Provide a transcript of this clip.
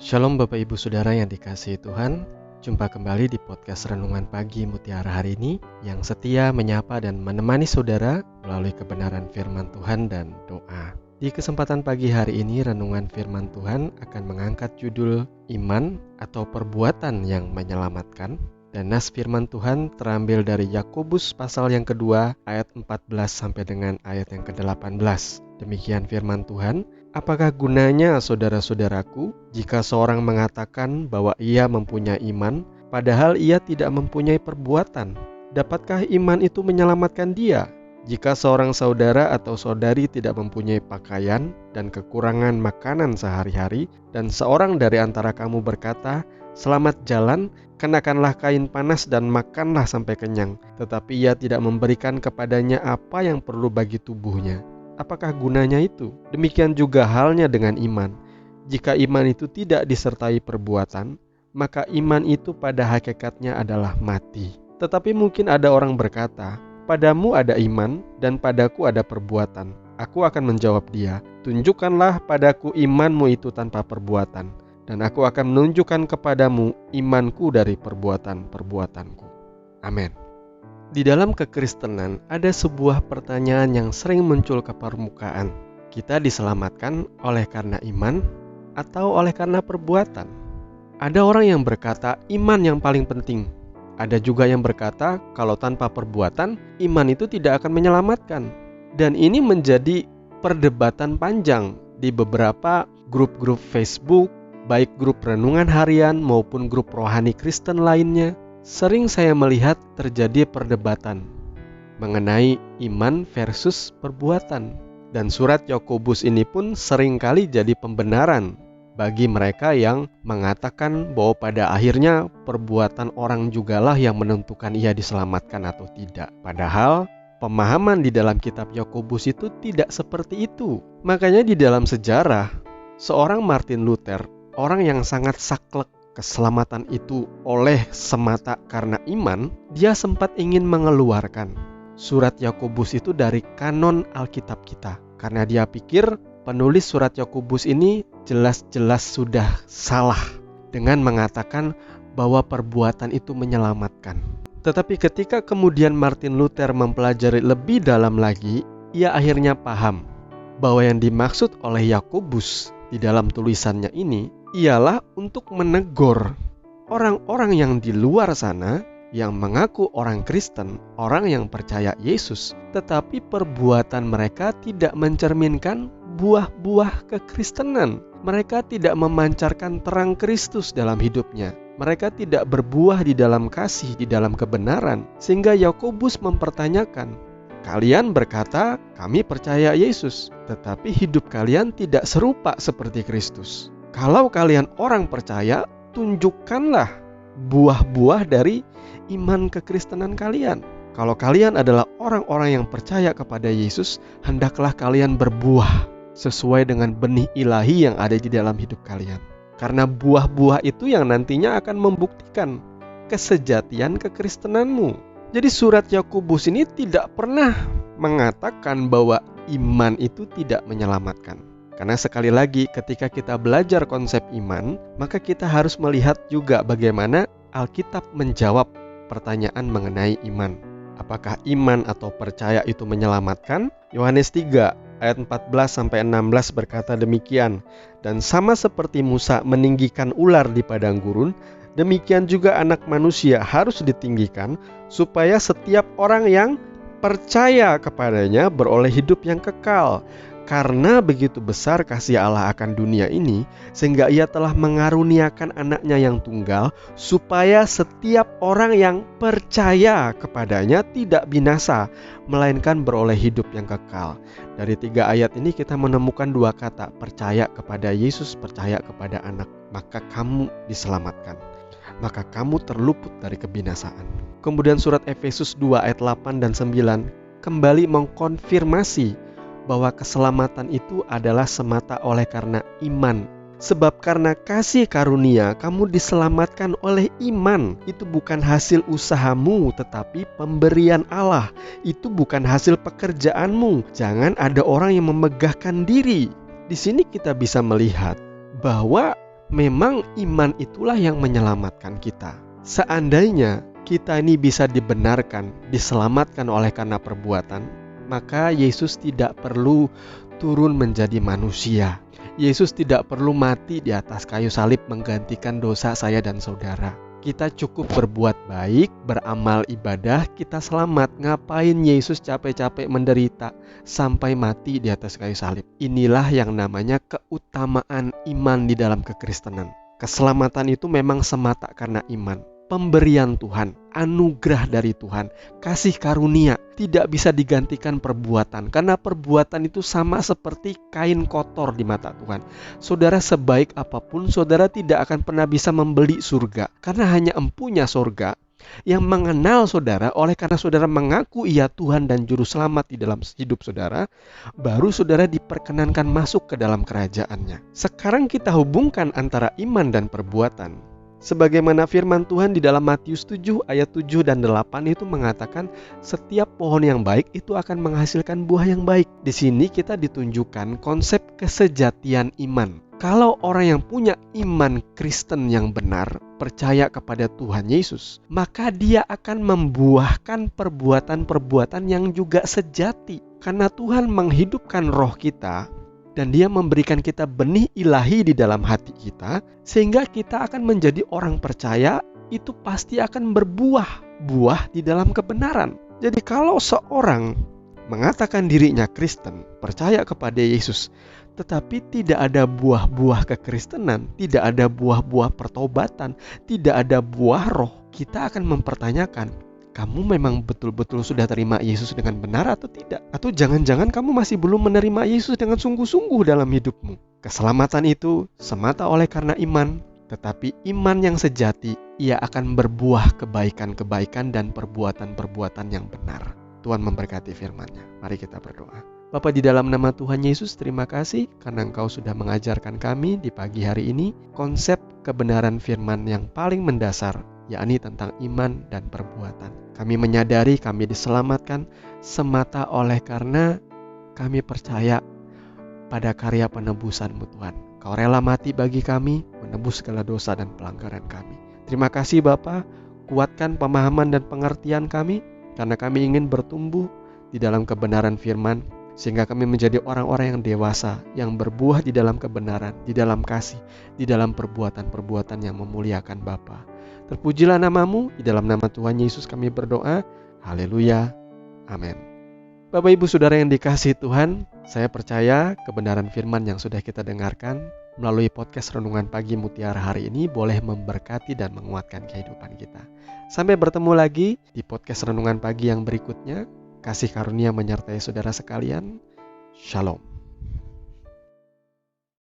Shalom Bapak Ibu Saudara yang dikasihi Tuhan. Jumpa kembali di podcast Renungan Pagi Mutiara hari ini yang setia menyapa dan menemani saudara melalui kebenaran firman Tuhan dan doa. Di kesempatan pagi hari ini renungan firman Tuhan akan mengangkat judul Iman atau Perbuatan yang Menyelamatkan. Dan nas firman Tuhan terambil dari Yakobus pasal yang kedua ayat 14 sampai dengan ayat yang ke-18. Demikian firman Tuhan. Apakah gunanya saudara-saudaraku jika seorang mengatakan bahwa ia mempunyai iman, padahal ia tidak mempunyai perbuatan? Dapatkah iman itu menyelamatkan dia? Jika seorang saudara atau saudari tidak mempunyai pakaian dan kekurangan makanan sehari-hari, dan seorang dari antara kamu berkata, "Selamat jalan, kenakanlah kain panas dan makanlah sampai kenyang," tetapi ia tidak memberikan kepadanya apa yang perlu bagi tubuhnya, apakah gunanya itu? Demikian juga halnya dengan iman. Jika iman itu tidak disertai perbuatan, maka iman itu pada hakikatnya adalah mati. Tetapi mungkin ada orang berkata, "Padamu ada iman dan padaku ada perbuatan." Aku akan menjawab dia, "Tunjukkanlah padaku imanmu itu tanpa perbuatan, dan aku akan menunjukkan kepadamu imanku dari perbuatan-perbuatanku." Amin. Di dalam kekristenan ada sebuah pertanyaan yang sering muncul ke permukaan. Kita diselamatkan oleh karena iman atau oleh karena perbuatan? Ada orang yang berkata iman yang paling penting. Ada juga yang berkata kalau tanpa perbuatan, iman itu tidak akan menyelamatkan. Dan ini menjadi perdebatan panjang di beberapa grup-grup Facebook, baik grup renungan harian maupun grup rohani Kristen lainnya. Sering saya melihat terjadi perdebatan mengenai iman versus perbuatan. Dan surat Yakobus ini pun seringkali jadi pembenaran bagi mereka yang mengatakan bahwa pada akhirnya perbuatan orang jugalah yang menentukan ia diselamatkan atau tidak. Padahal pemahaman di dalam kitab Yakobus itu tidak seperti itu. Makanya di dalam sejarah, seorang Martin Luther, orang yang sangat saklek keselamatan itu oleh semata karena iman, dia sempat ingin mengeluarkan surat Yakobus itu dari kanon Alkitab kita. Karena dia pikir penulis surat Yakobus ini jelas-jelas sudah salah dengan mengatakan bahwa perbuatan itu menyelamatkan. Tetapi ketika kemudian Martin Luther mempelajari lebih dalam lagi, ia akhirnya paham bahwa yang dimaksud oleh Yakobus di dalam tulisannya ini ialah untuk menegur orang-orang yang di luar sana yang mengaku orang Kristen, orang yang percaya Yesus, tetapi perbuatan mereka tidak mencerminkan buah-buah kekristenan. Mereka tidak memancarkan terang Kristus dalam hidupnya. Mereka tidak berbuah di dalam kasih, di dalam kebenaran. Sehingga Yakobus mempertanyakan, "Kalian berkata, kami percaya Yesus, tetapi hidup kalian tidak serupa seperti Kristus. Kalau kalian orang percaya, tunjukkanlah buah-buah dari iman kekristenan kalian. Kalau kalian adalah orang-orang yang percaya kepada Yesus, hendaklah kalian berbuah sesuai dengan benih ilahi yang ada di dalam hidup kalian. Karena buah-buah itu yang nantinya akan membuktikan kesejatian kekristenanmu." Jadi surat Yakobus ini tidak pernah mengatakan bahwa iman itu tidak menyelamatkan. Karena sekali lagi ketika kita belajar konsep iman, maka kita harus melihat juga bagaimana Alkitab menjawab pertanyaan mengenai iman. Apakah iman atau percaya itu menyelamatkan? Yohanes 3 ayat 14-16 berkata demikian, "Dan sama seperti Musa meninggikan ular di padang gurun, demikian juga Anak Manusia harus ditinggikan, supaya setiap orang yang percaya kepadanya beroleh hidup yang kekal. Karena begitu besar kasih Allah akan dunia ini, sehingga ia telah mengaruniakan anaknya yang tunggal, supaya setiap orang yang percaya kepadanya tidak binasa, melainkan beroleh hidup yang kekal." Dari 3 ayat ini kita menemukan 2 kata, percaya kepada Yesus, percaya kepada anak. Maka kamu diselamatkan, maka kamu terluput dari kebinasaan. Kemudian surat Efesus 2 ayat 8 dan 9 kembali mengkonfirmasi bahwa keselamatan itu adalah semata oleh karena iman. Sebab karena kasih karunia kamu diselamatkan oleh iman. Itu bukan hasil usahamu, tetapi pemberian Allah. Itu bukan hasil pekerjaanmu. Jangan ada orang yang memegahkan diri. Di sini kita bisa melihat bahwa Memang iman itulah yang menyelamatkan kita. Seandainya kita ini bisa dibenarkan, diselamatkan oleh karena perbuatan, maka Yesus tidak perlu turun menjadi manusia. Yesus tidak perlu mati di atas kayu salib menggantikan dosa saya dan saudara. Kita cukup berbuat baik, beramal ibadah, kita selamat. Ngapain Yesus capek-capek menderita sampai mati di atas kayu salib? Inilah yang namanya keutamaan iman di dalam kekristenan. Keselamatan itu memang semata karena iman. Pemberian Tuhan, anugerah dari Tuhan, kasih karunia, tidak bisa digantikan perbuatan. Karena perbuatan itu sama seperti kain kotor di mata Tuhan. Saudara, sebaik apapun, saudara tidak akan pernah bisa membeli surga. Karena hanya empunya surga yang mengenal saudara. Oleh karena saudara mengaku ia Tuhan dan Juru Selamat di dalam hidup saudara, baru saudara diperkenankan masuk ke dalam kerajaannya. Sekarang kita hubungkan antara iman dan perbuatan. Sebagaimana firman Tuhan di dalam Matius 7 ayat 7 dan 8 itu mengatakan setiap pohon yang baik itu akan menghasilkan buah yang baik. Di sini kita ditunjukkan konsep kesejatian iman. Kalau orang yang punya iman Kristen yang benar, percaya kepada Tuhan Yesus, maka dia akan membuahkan perbuatan-perbuatan yang juga sejati. Karena Tuhan menghidupkan roh kita, dan dia memberikan kita benih ilahi di dalam hati kita, sehingga kita akan menjadi orang percaya, itu pasti akan berbuah, buah di dalam kebenaran. Jadi kalau seorang mengatakan dirinya Kristen, percaya kepada Yesus, tetapi tidak ada buah-buah kekristenan, tidak ada buah-buah pertobatan, tidak ada buah roh, kita akan mempertanyakan, kamu memang betul-betul sudah terima Yesus dengan benar atau tidak? Atau jangan-jangan kamu masih belum menerima Yesus dengan sungguh-sungguh dalam hidupmu? Keselamatan itu semata oleh karena iman, tetapi iman yang sejati, ia akan berbuah kebaikan-kebaikan dan perbuatan-perbuatan yang benar. Tuhan memberkati firman-Nya. Mari kita berdoa. Bapa, di dalam nama Tuhan Yesus, terima kasih karena Engkau sudah mengajarkan kami di pagi hari ini konsep kebenaran firman yang paling mendasar, yakni tentang iman dan perbuatan. Kami menyadari kami diselamatkan semata oleh karena kami percaya pada karya penebusan-Mu Tuhan. Kau rela mati bagi kami, menebus segala dosa dan pelanggaran kami. Terima kasih Bapa, kuatkan pemahaman dan pengertian kami, karena kami ingin bertumbuh di dalam kebenaran firman, sehingga kami menjadi orang-orang yang dewasa, yang berbuah di dalam kebenaran, di dalam kasih, di dalam perbuatan-perbuatan yang memuliakan Bapa. Terpujilah nama-Mu, di dalam nama Tuhan Yesus kami berdoa. Haleluya. Amin. Bapak Ibu Saudara yang dikasihi Tuhan, saya percaya kebenaran firman yang sudah kita dengarkan melalui podcast Renungan Pagi Mutiara hari ini boleh memberkati dan menguatkan kehidupan kita. Sampai bertemu lagi di podcast Renungan Pagi yang berikutnya. Kasih karunia menyertai saudara sekalian. Shalom.